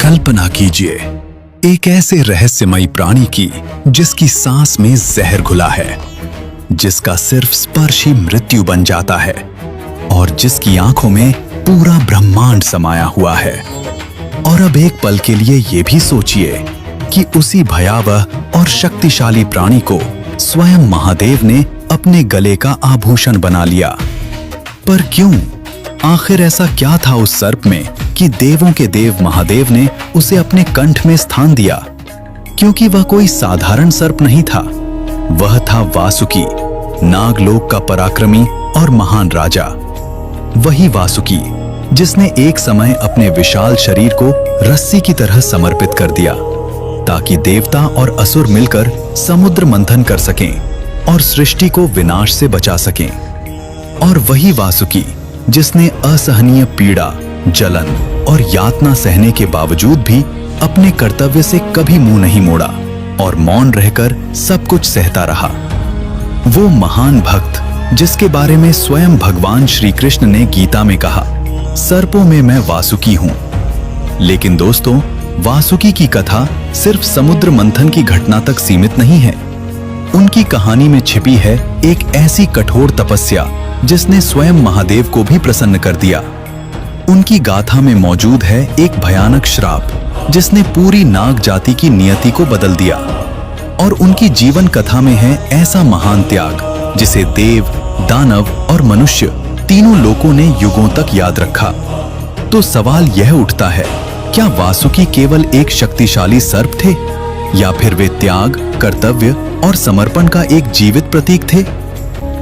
कल्पना कीजिए एक ऐसे रहस्यमयी प्राणी की जिसकी सांस में जहर घुला है, जिसका सिर्फ स्पर्श ही मृत्यु बन जाता है और जिसकी आंखों में पूरा ब्रह्मांड समाया हुआ है। और अब एक पल के लिए ये भी सोचिए कि उसी भयावह और शक्तिशाली प्राणी को स्वयं महादेव ने अपने गले का आभूषण बना लिया। पर क्यों? आखिर ऐसा क्या था उस सर्प में कि देवों के देव महादेव ने उसे अपने कंठ में स्थान दिया? क्योंकि वह कोई साधारण सर्प नहीं था, वह था वासुकी, नागलोक का पराक्रमी और महान राजा। वही वासुकी जिसने एक समय अपने विशाल शरीर को रस्सी की तरह समर्पित कर दिया ताकि देवता और असुर मिलकर समुद्र मंथन कर सकें और सृष्टि को विनाश से बचा सकें। और वही वासुकी जिसने असहनीय पीड़ा, जलन और यातना सहने के बावजूद भी अपने कर्तव्य से कभी मुंह नहीं मोड़ा और मौन रहकर सब कुछ सहता रहा। वो महान भक्त जिसके बारे में स्वयं भगवान श्री कृष्ण ने गीता में कहा, सर्पों में मैं वासुकी हूं। लेकिन दोस्तों, वासुकी की कथा सिर्फ समुद्र मंथन की घटना तक सीमित नहीं है। उनकी कहानी में छिपी है एक ऐसी कठोर तपस्या जिसने स्वयं महादेव को भी प्रसन्न कर दिया। उनकी गाथा में मौजूद है एक भयानक श्राप जिसने पूरी नाग जाति की नियति को बदल दिया। और उनकी जीवन कथा में है ऐसा महान त्याग जिसे देव, दानव और मनुष्य तीनों लोकों ने युगों तक याद रखा। तो सवाल यह उठता है, क्या वासुकी केवल एक शक्तिशाली सर्प थे या फिर वे त्याग, कर्तव्य और समर्पण का एक जीवित प्रतीक थे?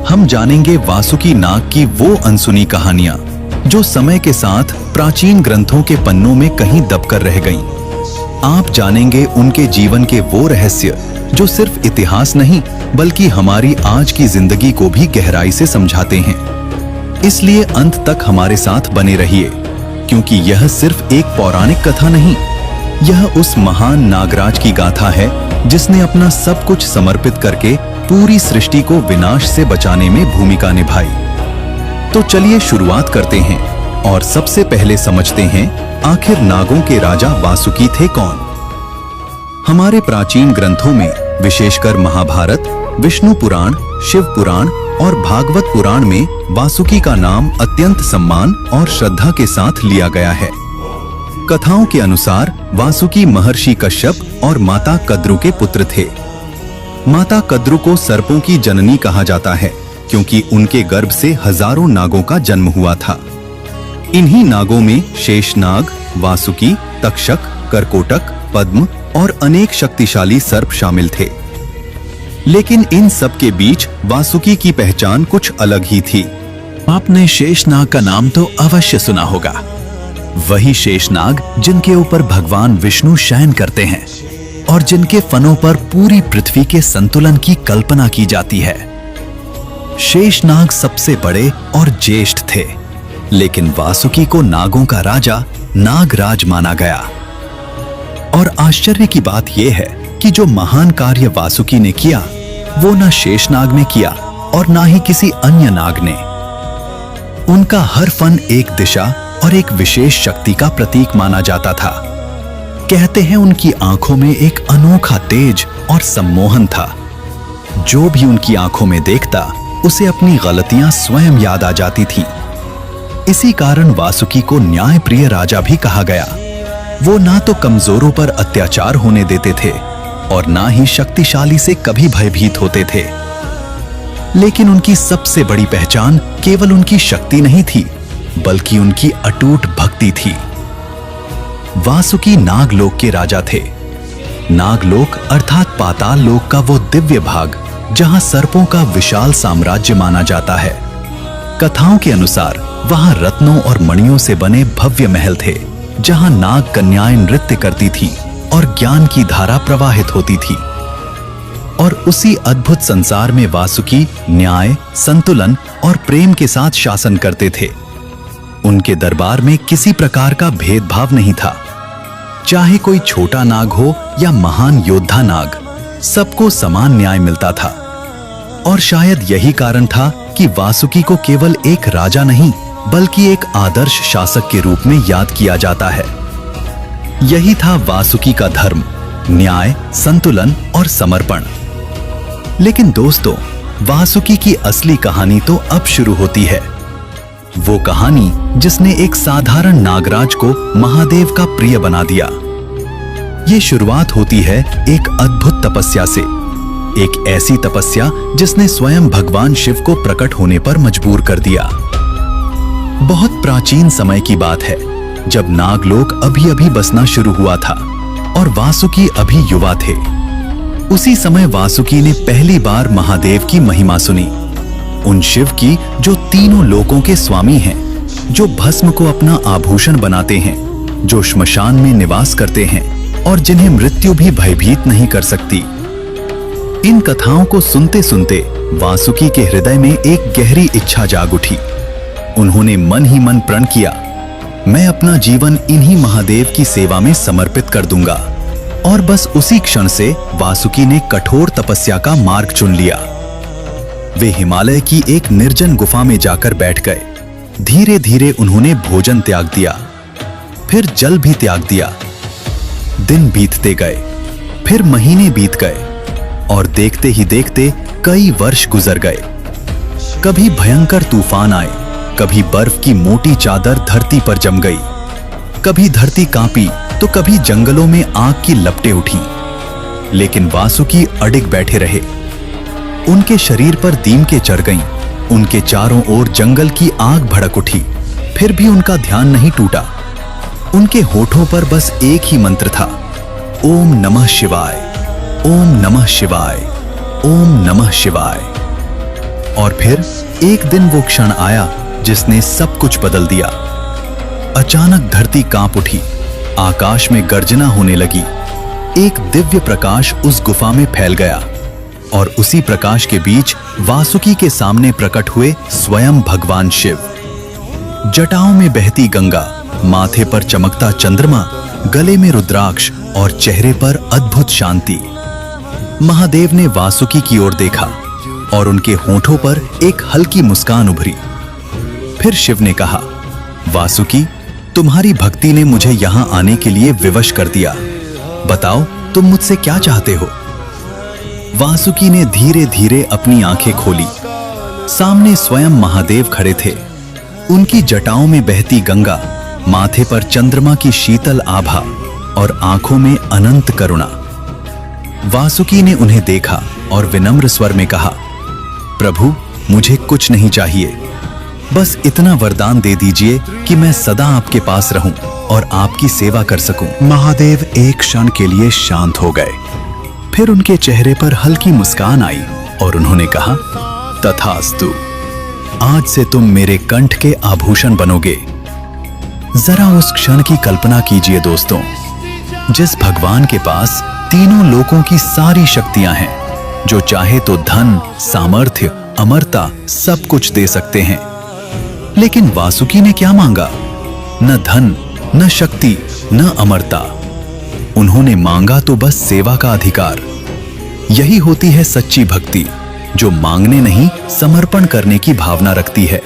हम जानेंगे वासुकी नाग की वो अनसुनी कहानियां जो समय के साथ प्राचीन ग्रंथों के पन्नों में कहीं दबकर रह गईं। आप जानेंगे उनके जीवन के वो रहस्य जो सिर्फ इतिहास नहीं बल्कि हमारी आज की जिंदगी को भी गहराई से समझाते हैं। इसलिए अंत तक हमारे साथ बने रहिए, क्योंकि यह सिर्फ एक पौराणिक कथा नहीं, यह उस महान नागराज की गाथा है जिसने अपना सब कुछ समर्पित करके पूरी सृष्टि को विनाश से बचाने में भूमिका निभाई। तो चलिए शुरुआत करते हैं और सबसे पहले समझते हैं आखिर नागों के राजा वासुकी थे कौन। हमारे प्राचीन ग्रंथों में, विशेषकर महाभारत, विष्णु पुराण, शिव पुराण और भागवत पुराण में वासुकी का नाम अत्यंत सम्मान और श्रद्धा के साथ लिया गया है। कथाओं के अनुसार वासुकी महर्षि कश्यप और माता कद्रु के पुत्र थे। माता कद्रु को सर्पों की जननी कहा जाता है क्योंकि उनके गर्भ से हजारों नागों का जन्म हुआ था। इन्हीं नागों में शेषनाग, वासुकी, तक्षक, करकोटक, पद्म और अनेक शक्तिशाली सर्प शामिल थे। लेकिन इन सब के बीच वासुकी की पहचान कुछ अलग ही थी। आपने शेषनाग का नाम तो अवश्य सुना होगा। वही शेषनाग जिनके ऊपर भगवान विष्णु शयन करते हैं और जिनके फनों पर पूरी पृथ्वी के संतुलन की कल्पना की जाती है। शेषनाग सबसे बड़े और ज्येष्ठ थे, लेकिन वासुकी को नागों का राजा नागराज माना गया। और आश्चर्य की बात यह है कि जो महान कार्य वासुकी ने किया वो ना शेषनाग ने किया और ना ही किसी अन्य नाग ने। उनका हर फन एक दिशा और एक विशेष शक्ति का प्रतीक माना जाता था। कहते हैं उनकी आंखों में एक अनोखा तेज और सम्मोहन था। जो भी उनकी आंखों में देखता उसे अपनी गलतियां स्वयं याद आ जाती थीं। इसी कारण वासुकी को न्यायप्रिय राजा भी कहा गया। वो ना तो कमजोरों पर अत्याचार होने देते थे और ना ही शक्तिशाली से कभी भयभीत होते थे। लेकिन उनकी सबसे बड़ी पहचान केवल उनकी शक्ति नहीं थी, बल्कि उनकी अटूट भक्ति थी। वासुकी नागलोक के राजा थे। नागलोक अर्थात पाताल लोक का वो दिव्य भाग जहां सर्पों का विशाल साम्राज्य माना जाता है। कथाओं के अनुसार वहां रत्नों और मणियों से बने भव्य महल थे, जहां नाग कन्याएं नृत्य करती थीं और ज्ञान की धारा प्रवाहित होती थी। और उसी अद्भुत संसार में वासुकी न्याय, संतुलन और प्रेम के साथ शासन करते थे। उनके दरबार में किसी प्रकार का भेदभाव नहीं था। चाहे कोई छोटा नाग हो या महान योद्धा नाग, सबको समान न्याय मिलता था। और शायद यही कारण था कि वासुकी को केवल एक राजा नहीं बल्कि एक आदर्श शासक के रूप में याद किया जाता है। यही था वासुकी का धर्म, न्याय, संतुलन और समर्पण। लेकिन दोस्तों, वासुकी की असली कहानी तो अब शुरू होती है। वो कहानी जिसने एक साधारण नागराज को महादेव का प्रिय बना दिया। ये शुरुआत होती है एक अद्भुत तपस्या से, एक ऐसी तपस्या जिसने स्वयं भगवान शिव को प्रकट होने पर मजबूर कर दिया। बहुत प्राचीन समय की बात है, जब नागलोक अभी अभी बसना शुरू हुआ था और वासुकी अभी युवा थे। उसी समय वासुकी ने पहली बार महादेव की महिमा सुनी, उन शिव की जो तीनों लोकों के स्वामी हैं, जो भस्म को अपना आभूषण बनाते हैं, जो श्मशान में निवास करते हैं और जिन्हें मृत्यु भी भयभीत नहीं कर सकती। इन कथाओं को सुनते सुनते वासुकी के हृदय में एक गहरी इच्छा जाग उठी। उन्होंने मन ही मन प्रण किया, मैं अपना जीवन इन्हीं महादेव की सेवा में समर्पित कर दूंगा। और बस उसी क्षण से वासुकी ने कठोर तपस्या का मार्ग चुन लिया। वे हिमालय की एक निर्जन गुफा में जाकर बैठ गए। धीरे धीरे उन्होंने भोजन त्याग दिया, फिर जल भी त्याग दिया। दिन बीतते गए, फिर महीने बीत गए और देखते ही देखते कई वर्ष गुजर गए। कभी भयंकर तूफान आए, कभी बर्फ की मोटी चादर धरती पर जम गई, कभी धरती कांपी तो कभी जंगलों में आग की लपटें उठी। लेकिन वासुकी अडिग बैठे रहे। उनके शरीर पर दीमकें चढ़ गईं, उनके चारों ओर जंगल की आग भड़क उठी, फिर भी उनका ध्यान नहीं टूटा। उनके होठों पर बस एक ही मंत्र था, ओम नमः शिवाय, ओम नमः शिवाय, ओम नमः शिवाय। और फिर एक दिन वो क्षण आया जिसने सब कुछ बदल दिया। अचानक धरती कांप उठी, आकाश में गर्जना होने लगी। एक दिव्य प्रकाश उस गुफा में फैल गया और उसी प्रकाश के बीच वासुकी के सामने प्रकट हुए स्वयं भगवान शिव। जटाओं में बहती गंगा, माथे पर चमकता चंद्रमा, गले में रुद्राक्ष और चेहरे पर अद्भुत शांति। महादेव ने वासुकी की ओर देखा और उनके होठों पर एक हल्की मुस्कान उभरी। फिर शिव ने कहा, वासुकी, तुम्हारी भक्ति ने मुझे यहां आने के लिए विवश कर दिया। बताओ तुम मुझसे क्या चाहते हो? वासुकी ने धीरे धीरे अपनी आंखें खोली। सामने स्वयं महादेव खड़े थे। उनकी जटाओं में बहती गंगा, माथे पर चंद्रमा की शीतल आभा और आंखों में अनंत करुणा। वासुकी ने उन्हें देखा और विनम्र स्वर में कहा, प्रभु, मुझे कुछ नहीं चाहिए, बस इतना वरदान दे दीजिए कि मैं सदा आपके पास रहूं और आपकी सेवा कर सकूं। महादेव एक क्षण के लिए शांत हो गए, फिर उनके चेहरे पर हल्की मुस्कान आई और उन्होंने कहा, तथास्तु, आज से तुम मेरे कंठ के आभूषण बनोगे। जरा उस क्षण की कल्पना कीजिए दोस्तों, जिस भगवान के पास तीनों लोकों की सारी शक्तियां हैं, जो चाहे तो धन, सामर्थ्य, अमरता सब कुछ दे सकते हैं। लेकिन वासुकी ने क्या मांगा? न धन, न शक्ति, न अमरता। उन्होंने मांगा तो बस सेवा का अधिकार। यही होती है सच्ची भक्ति, जो मांगने नहीं समर्पण करने की भावना रखती है।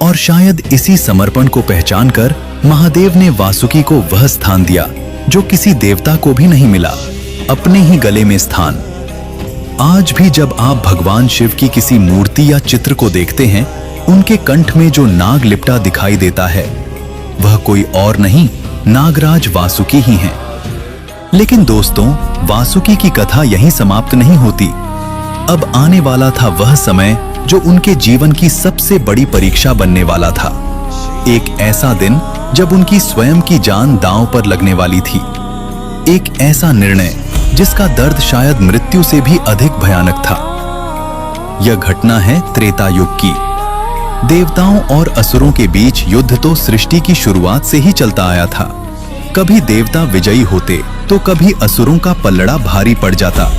और शायद इसी समर्पण को पहचानकर महादेव ने वासुकी को वह स्थान दिया जो किसी देवता को भी नहीं मिला, अपने ही गले में स्थान। आज भी जब आप भगवान शिव की किसी मूर्ति या चित्र को देखते हैं, उनके कंठ में जो नाग लिपटा दिखाई देता है, वह कोई और नहीं, नागराज वासुकी ही हैं। लेकिन दोस्तों, वासुकी की कथा यहीं समाप्त नहीं होती। अब आने वाला था वह समय जो उनके जीवन की सबसे बड़ी परीक्षा बनने वाला था। एक ऐसा दिन जब उनकी स्वयं की जान दांव पर लगने वाली थी। एक ऐसा निर्णय जिसका दर्द शायद मृत्यु से भी अधिक भयानक था। यह घटना है त्रेता युग की। देवताओं और असुरों के बीच युद्ध तो सृष्टि की शुरुआत से ही चलता आया था। कभी देवता विजयी होते तो कभी असुरों का पल्लड़ा भारी पड़ जाता।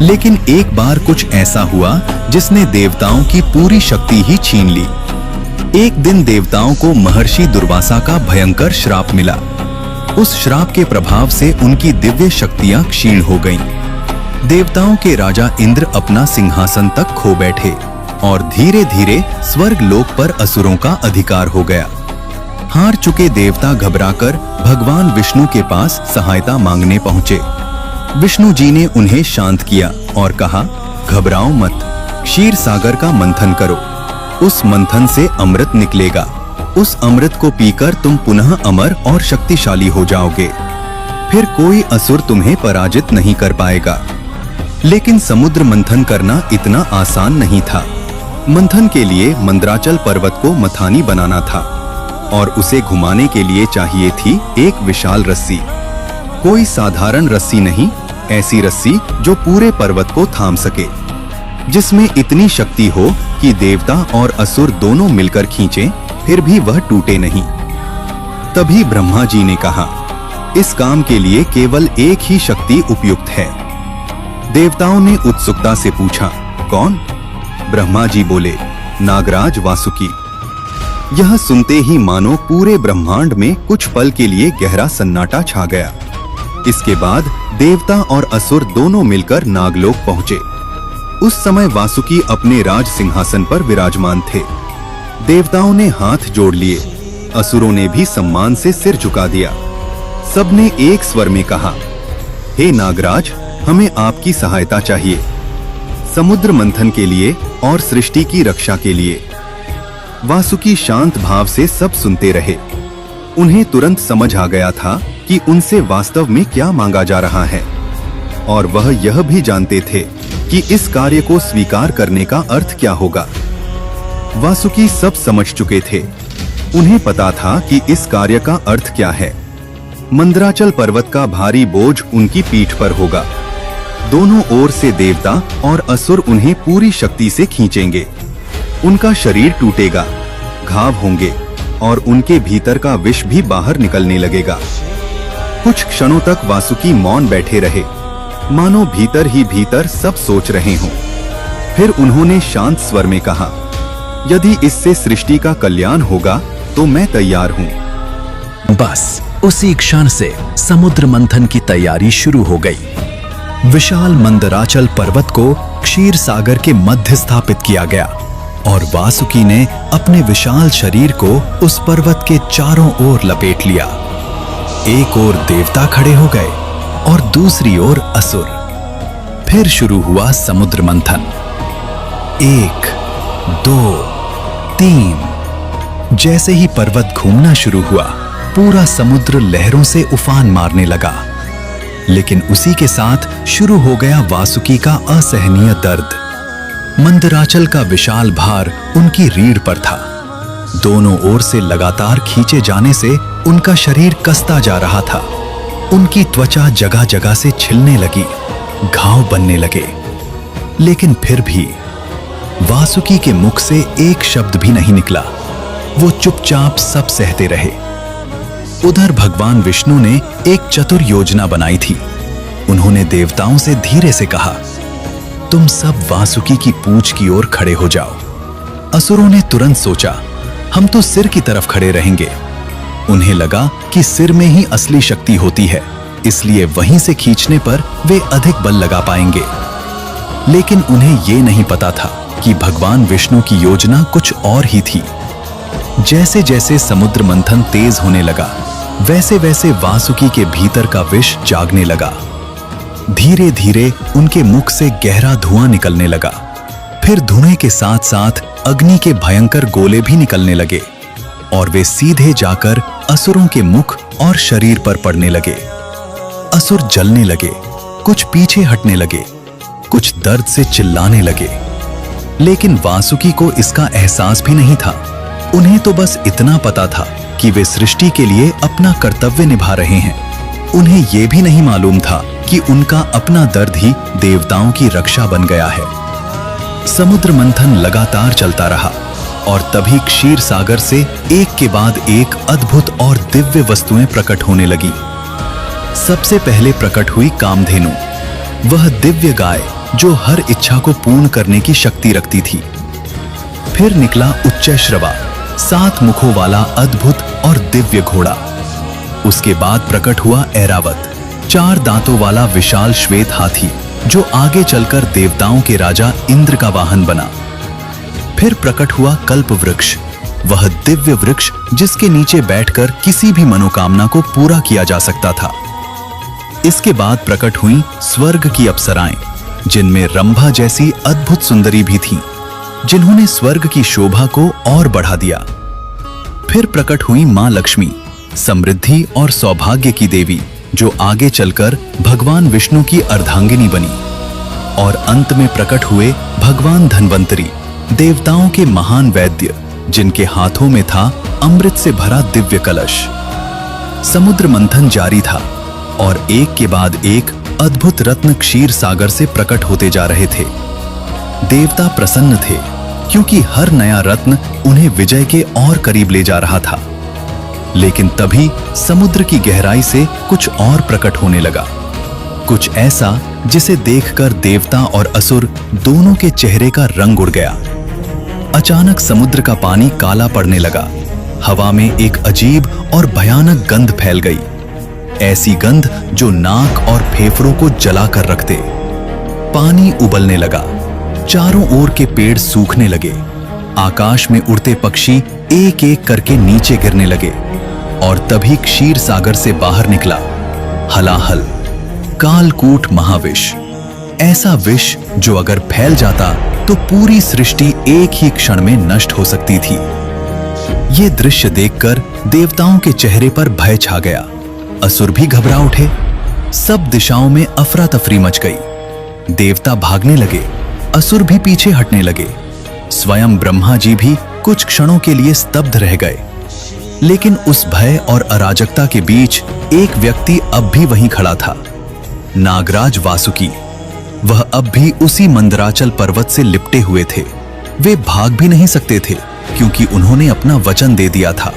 लेकिन एक बार कुछ ऐसा हुआ जिसने देवताओं की पूरी शक्ति ही छीन ली। एक दिन देवताओं को महर्षि दुर्वासा का भयंकर श्राप मिला। उस श्राप के प्रभाव से उनकी दिव्य शक्तियां क्षीण हो गईं। देवताओं के राजा इंद्र अपना सिंहासन तक खो बैठे और धीरे धीरे स्वर्ग लोक पर असुरों का अधिकार हो गया। हार चुके देवता घबराकर भगवान विष्णु के पास सहायता मांगने पहुंचे। विष्णु जी ने उन्हें शांत किया और कहा, घबराओ मत, क्षीर सागर का मंथन करो। उस मंथन से अमृत निकलेगा। उस अमृत को पीकर तुम पुनः अमर और शक्तिशाली हो जाओगे। फिर कोई असुर तुम्हें पराजित नहीं कर पाएगा। लेकिन समुद्र मंथन करना इतना आसान नहीं था। मंथन के लिए मंदराचल पर्वत को मथानी बनाना था और उसे घुमाने के लिए चाहिए थी एक विशाल रस्सी। कोई साधारण रस्सी नहीं, ऐसी रस्सी जो पूरे पर्वत को थाम सके, जिसमें इतनी शक्ति हो कि देवता और असुर दोनों मिलकर खींचें फिर भी वह टूटे नहीं। तभी ब्रह्मा जी ने कहा, इस काम के लिए केवल एक ही शक्ति उपयुक्त है। देवताओं ने उत्सुकता से पूछा, कौन? ब्रह्मा जी बोले, नागराज वासुकी। यह सुनते ही मानो पूरे ब्रह्मांड में कुछ पल के लिए गहरा सन्नाटा छा गया। इसके बाद देवता और असुर दोनों मिलकर नागलोक पहुंचे। उस समय वासुकी अपने राज सिंहासन पर विराजमान थे। देवताओं ने हाथ जोड़ लिए, असुरों ने भी सम्मान से सिर झुका दिया। सबने एक स्वर में कहा, हे नागराज, हमें आपकी सहायता चाहिए, समुद्र मंथन के लिए और सृष्टि की रक्षा के लिए। वासुकी शांत भाव से सब सुनते रहे। उन्हें तुरंत समझ आ गया था कि उनसे वास्तव में क्या मांगा जा रहा है, और वह यह भी जानते थे कि इस कार्य को स्वीकार करने का अर्थ क्या होगा। वासुकी सब समझ चुके थे। उन्हें पता था कि इस कार्य का अर्थ क्या है। मंदराचल पर्वत का भारी बोझ उनकी पीठ पर होगा। दोनों ओर से देवता और असुर उन्हें पूरी शक्ति से खींचेंगे। उनका शरीर टूटेगा, घाव होंगे और उनके भीतर का विष भी बाहर निकलने लगेगा। कुछ क्षणों तक वासुकी मौन बैठे रहे, मानो भीतर ही भीतर सब सोच रहे हों। फिर उन्होंने शांत स्वर में कहा, यदि इससे सृष्टि का कल्याण होगा तो मैं तैयार हूं। बस उसी क्षण से समुद्र मंथन की तैयारी शुरू हो गई। विशाल मंदराचल पर्वत को क्षीर सागर के मध्य स्थापित किया गया और वासुकी ने अपने विशाल शरीर को उस पर्वत के चारों ओर लपेट लिया। एक ओर देवता खड़े हो गए और दूसरी ओर असुर। फिर शुरू हुआ समुद्र मंथन। 1, 2, 3। जैसे ही पर्वत घूमना शुरू हुआ, पूरा समुद्र लहरों से उफान मारने लगा। लेकिन उसी के साथ शुरू हो गया वासुकी का असहनीय दर्द। मंदराचल का विशाल भार उनकी रीढ़ पर था। दोनों ओर से लगातार खींचे जाने से उनका शरीर कसता जा रहा था। उनकी त्वचा जगह जगह से छिलने लगी, घाव बनने लगे। लेकिन फिर भी वासुकी के मुख से एक शब्द भी नहीं निकला। वो चुपचाप सब सहते रहे। उधर भगवान विष्णु ने एक चतुर योजना बनाई थी। उन्होंने देवताओं से धीरे से कहा, तुम सब वासुकी की पूंछ की ओर खड़े हो जाओ। असुरों ने तुरंत सोचा, हम तो सिर की तरफ खड़े रहेंगे। उन्हें लगा कि सिर में ही असली शक्ति होती है, इसलिए वहीं से खींचने पर वे अधिक बल लगा पाएंगे। लेकिन उन्हें ये नहीं पता था कि भगवान विष्णु की योजना कुछ और ही थी। जैसे जैसे समुद्र मंथन तेज होने लगा, वैसे वैसे वासुकी के भीतर का विष जागने लगा। धीरे धीरे उनके मुख से गहरा धुआं निकलने लगा। फिर धुएं के साथ साथ अग्नि के भयंकर गोले भी निकलने लगे और वे सीधे जाकर असुरों के मुख और शरीर पर पड़ने लगे। असुर जलने लगे, कुछ पीछे हटने लगे, कुछ दर्द से चिल्लाने लगे। लेकिन वासुकी को इसका एहसास भी नहीं था। उन्हें तो बस इतना पता था कि वे सृष्टि के लिए अपना कर्तव्य निभा रहे हैं। उन्हें यह भी नहीं मालूम था कि उनका अपना दर्द ही देवताओं की रक्षा बन गया है। समुद्र मंथन लगातार चलता रहा और तभी क्षीर सागर से एक के बाद एक अद्भुत और दिव्य वस्तुएं प्रकट होने लगी। सबसे पहले प्रकट हुई कामधेनु, वह दिव्य गाय जो हर इच्छा को पूर्ण करने की शक्ति रखती थी। फिर निकला उच्चैश्रवा, 7 मुखों वाला अद्भुत और दिव्य घोड़ा। उसके बाद प्रकट हुआ ऐरावत, 4 दांतों वाला विशाल श्वेत हाथी जो आगे चलकर देवताओं के राजा इंद्र का वाहन बना। फिर प्रकट हुआ कल्प वृक्ष, वह दिव्य वृक्ष जिसके नीचे बैठकर किसी भी मनोकामना को पूरा किया जा सकता था। इसके बाद प्रकट हुई स्वर्ग की अप्सराएं, जिनमें रंभा जैसी अद्भुत सुंदरी भी थीं, जिन्होंने स्वर्ग की शोभा को और बढ़ा दिया। फिर प्रकट हुई मां लक्ष्मी, समृद्धि और सौभाग्य की देवी, जो आगे चलकर भगवान विष्णु की अर्धांगिनी बनी। और अंत में प्रकट हुए भगवान धन्वंतरी, देवताओं के महान वैद्य, जिनके हाथों में था अमृत से भरा दिव्य कलश। समुद्र मंथन जारी था और एक के बाद एक अद्भुत रत्न क्षीर सागर से प्रकट होते जा रहे थे। देवता प्रसन्न थे, क्योंकि हर नया रत्न उन्हें विजय के और करीब ले जा रहा था। लेकिन तभी समुद्र की गहराई से कुछ और प्रकट होने लगा, कुछ ऐसा जिसे देखकर देवता और असुर दोनों के चेहरे का रंग उड़ गया। अचानक समुद्र का पानी काला पड़ने लगा, हवा में एक अजीब और भयानक गंध फैल गई, ऐसी गंध जो नाक और फेफड़ों को जलाकर रख दे। पानी उबलने लगा, चारों ओर के पेड़ सूखने लगे, आकाश में उड़ते पक्षी एक एक करके नीचे गिरने लगे। और तभी क्षीर सागर से बाहर निकला हलाहल, कालकूट महाविष, ऐसा विष जो अगर फैल जाता तो पूरी सृष्टि एक ही क्षण में नष्ट हो सकती थी। ये दृश्य देखकर देवताओं के चेहरे पर भय छा गया, असुर भी घबरा उठे, सब दिशाओं में अफरा तफरी मच गई। देवता भागने लगे, असुर भी पीछे हटने लगे, स्वयं ब्रह्मा जी भी कुछ क्षणों के लिए स्तब्ध रह गए। लेकिन उस भय और अराजकता के बीच एक व्यक्ति अब भी वहीं खड़ा था, नागराज वासुकी। वह अब भी उसी मंदराचल पर्वत से लिपटे हुए थे। वे भाग भी नहीं सकते थे, क्योंकि उन्होंने अपना वचन दे दिया था।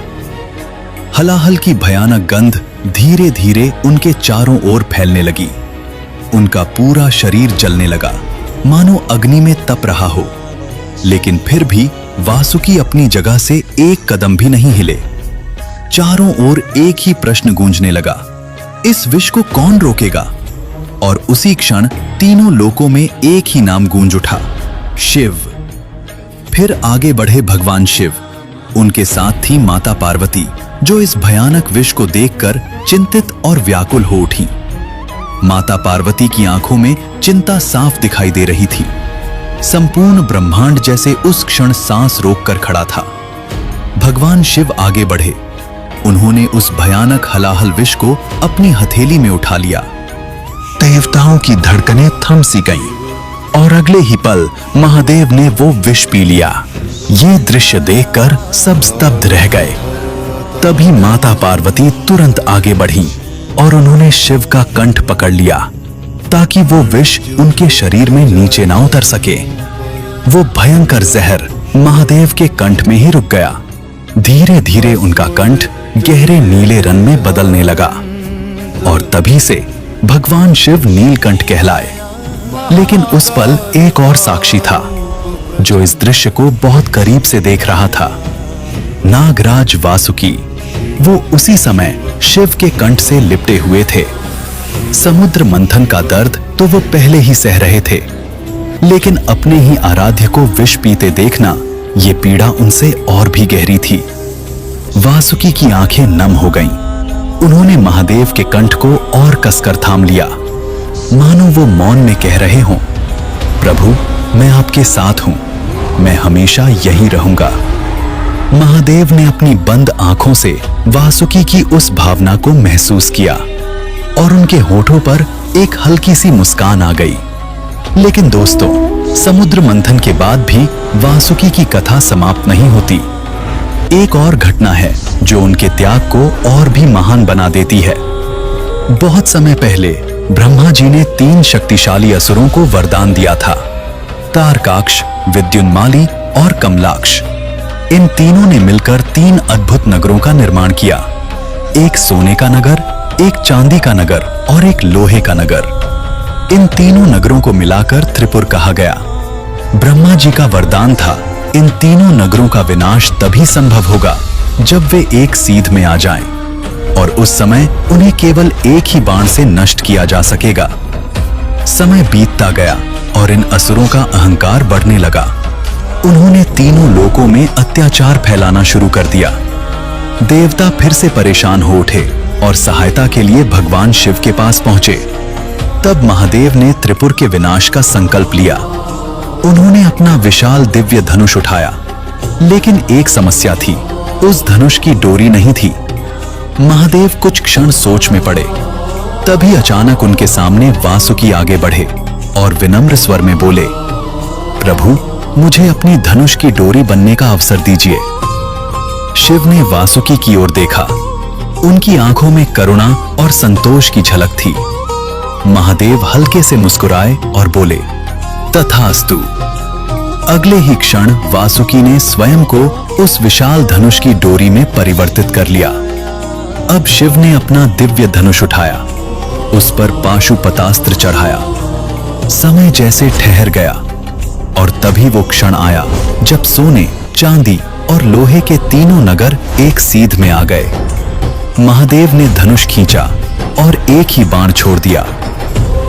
हलाहल की भयानक गंध धीरे धीरे उनके चारों ओर फैलने लगी। उनका पूरा शरीर जलने लगा, मानो अग्नि में तप रहा हो। लेकिन फिर भी वासुकी अपनी जगह से एक कदम भी नहीं हिले। चारों ओर एक ही प्रश्न गूंजने लगा, इस विष को कौन रोकेगा? और उसी क्षण तीनों लोकों में एक ही नाम गूंज उठा, शिव। फिर आगे बढ़े भगवान शिव, उनके साथ थी माता पार्वती, जो इस भयानक विष को देखकर चिंतित और व्याकुल हो उठी। माता पार्वती की आंखों में चिंता साफ दिखाई दे रही थी। संपूर्ण ब्रह्मांड जैसे उस क्षण सांस रोककर खड़ा था। भगवान शिव आगे बढ़े, उन्होंने उस भयानक हलाहल विष को अपनी हथेली में उठा लिया। देवताओं की धड़कनें थम सी गईं और अगले ही पल महादेव ने वो विष पी लिया। ये दृश्य देखकर सब स्तब्ध रह गए। तभी माता पार्वती तुरंत आगे बढ़ी और उन्होंने शिव का कंठ पकड़ लिया, ताकि वो विष उनके शरीर में नीचे ना उतर सके। वो भयंकर जहर महादेव के कंठ में ही रुक गया। धीरे धीरे उनका कंठ गहरे नीले रंग में बदलने लगा और तभी से भगवान शिव नीलकंठ कहलाए। लेकिन उस पल एक और साक्षी था, जो इस दृश्य को बहुत करीब से देख रहा था, नागराज वासुकी। वो उसी समय शिव के कंठ से लिपटे हुए थे। समुद्र मंथन का दर्द तो वो पहले ही सह रहे थे, लेकिन अपने ही आराध्य को विष पीते देखना, ये पीड़ा उनसे और भी गहरी थी। वासुकी की आंखें नम हो गईं। उन्होंने महादेव के कंठ को और कसकर थाम लिया, मानो वो मौन में कह रहे हों, प्रभु मैं आपके साथ हूं, मैं हमेशा यहीं रहूंगा। महादेव ने अपनी बंद आंखों से वासुकी की उस भावना को महसूस किया और उनके होठों पर एक हल्की सी मुस्कान आ गई। लेकिन दोस्तों, समुद्र मंथन के बाद भी वासुकी की कथा समाप्त नहीं होती। एक और घटना है जो उनके त्याग को और भी महान बना देती है। बहुत समय पहले ब्रह्मा जी ने 3 शक्तिशाली असुरों को वरदान दिया था, तारकाक्ष, विद्युन्माली और कमलाक्ष। इन तीनों ने मिलकर 3 अद्भुत नगरों का निर्माण किया, एक सोने का नगर, एक चांदी का नगर और एक लोहे का नगर। इन तीनों नगरों को मिलाकर त्रिपुर कहा गया। ब्रह्मा जी का वरदान था, इन तीनों नगरों का विनाश तभी संभव होगा जब वे एक सीध में आ जाएं, और उस समय उन्हें केवल एक ही बाण से नष्ट किया जा सकेगा। समय बीतता गया और इन असुरों का अहंकार बढ़ने लगा। उन्होंने तीनों लोकों में अत्याचार फैलाना शुरू कर दिया। देवता फिर से परेशान हो उठे और सहायता के लिए भगवान शिव के पास पहुंचे। तब महादेव ने त्रिपुर के विनाश का संकल्प लिया। उन्होंने अपना विशाल दिव्य धनुष उठाया, लेकिन एक समस्या थी, उस धनुष की डोरी नहीं थी। महादेव कुछ क्षण सोच में पड़े। तभी अचानक उनके सामने वासुकी आगे बढ़े और विनम्र स्वर में बोले, प्रभु, मुझे अपनी धनुष की डोरी बनने का अवसर दीजिए। शिव ने वासुकी की ओर देखा। उनकी आंखों में करुणा और संतोष की झलक थी। महादेव हल्के से मुस्कुराए और बोले, तथास्तु। अगले ही क्षण वासुकी ने स्वयं को उस विशाल धनुष की डोरी में परिवर्तित कर लिया। अब शिव ने अपना दिव्य धनुष उठाया, उस पर पाशुपतास्त्र चढ़ाया। समय जैसे ठहर गया और तभी वो क्षण आया जब सोने, चांदी और लोहे के तीनों नगर एक सीध में आ गए। महादेव ने धनुष खींचा और एक ही बाण छोड़ दिया।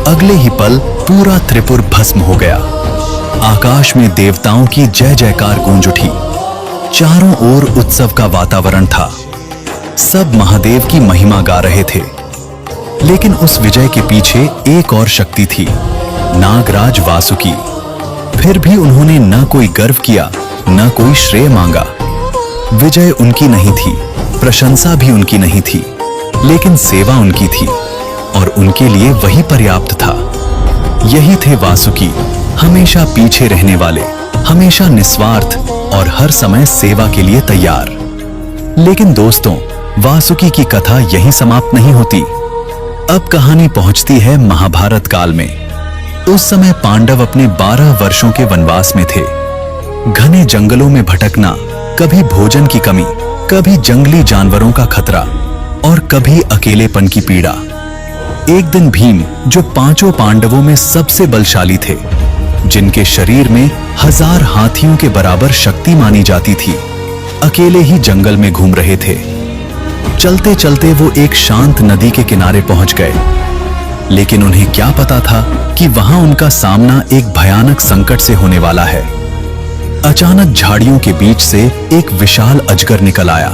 अगले ही पल पूरा त्रिपुर भस्म हो गया। आकाश में देवताओं की जय जयकार गूंज उठी। चारों ओर उत्सव का वातावरण था। सब महादेव की महिमा गा रहे थे। लेकिन उस विजय के पीछे एक और शक्ति थी, नागराज वासुकी। फिर भी उन्होंने न कोई गर्व किया, न कोई श्रेय मांगा। विजय उनकी नहीं थी, प्रशंसा भी उनकी नहीं थी, लेकिन सेवा उनकी थी और उनके लिए वही पर्याप्त था। यही थे वासुकी, हमेशा पीछे रहने वाले, हमेशा निस्वार्थ और हर समय सेवा के लिए तैयार। लेकिन दोस्तों, वासुकी की कथा यहीं समाप्त नहीं होती। अब कहानी पहुंचती है महाभारत काल में। उस समय पांडव अपने 12 वर्षों के वनवास में थे। घने जंगलों में भटकना, कभी भोजन की कमी, कभी जंगली जानवरों का खतरा और कभी अकेलेपन की पीड़ा। एक दिन भीम, जो 5 पांडवों में सबसे बलशाली थे, जिनके शरीर में 1000 हाथियों के बराबर शक्ति मानी जाती थी, अकेले ही जंगल में घूम रहे थे। चलते चलते वो एक शांत नदी के किनारे पहुंच गए। लेकिन उन्हें क्या पता था कि वहां उनका सामना एक भयानक संकट से होने वाला है। अचानक झाड़ियों के बीच से एक विशाल अजगर निकल आया।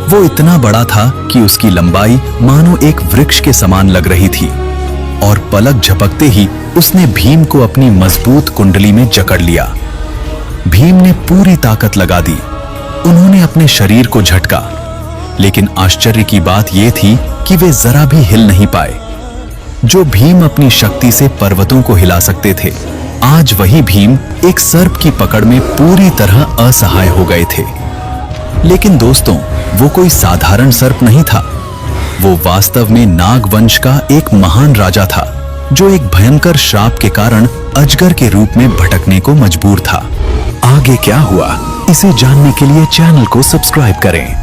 वो इतना बड़ा था कि उसकी लंबाई मानो एक वृक्ष के समान लग रही थी और पलक झपकते ही उसने भीम को अपनी मजबूत कुंडली में जकड़ लिया। भीम ने पूरी ताकत लगा दी। उन्होंने अपने शरीर को झटका, लेकिन आश्चर्य की बात यह थी कि वे जरा भी हिल नहीं पाए। जो भीम अपनी शक्ति से पर्वतों को हिला सकते थे, आज वही भीम एक सर्प की पकड़ में पूरी तरह असहाय हो गए थे। लेकिन दोस्तों, वो कोई साधारण सर्प नहीं था। वो वास्तव में नागवंश का एक महान राजा था, जो एक भयंकर श्राप के कारण अजगर के रूप में भटकने को मजबूर था। आगे क्या हुआ, इसे जानने के लिए चैनल को सब्सक्राइब करें।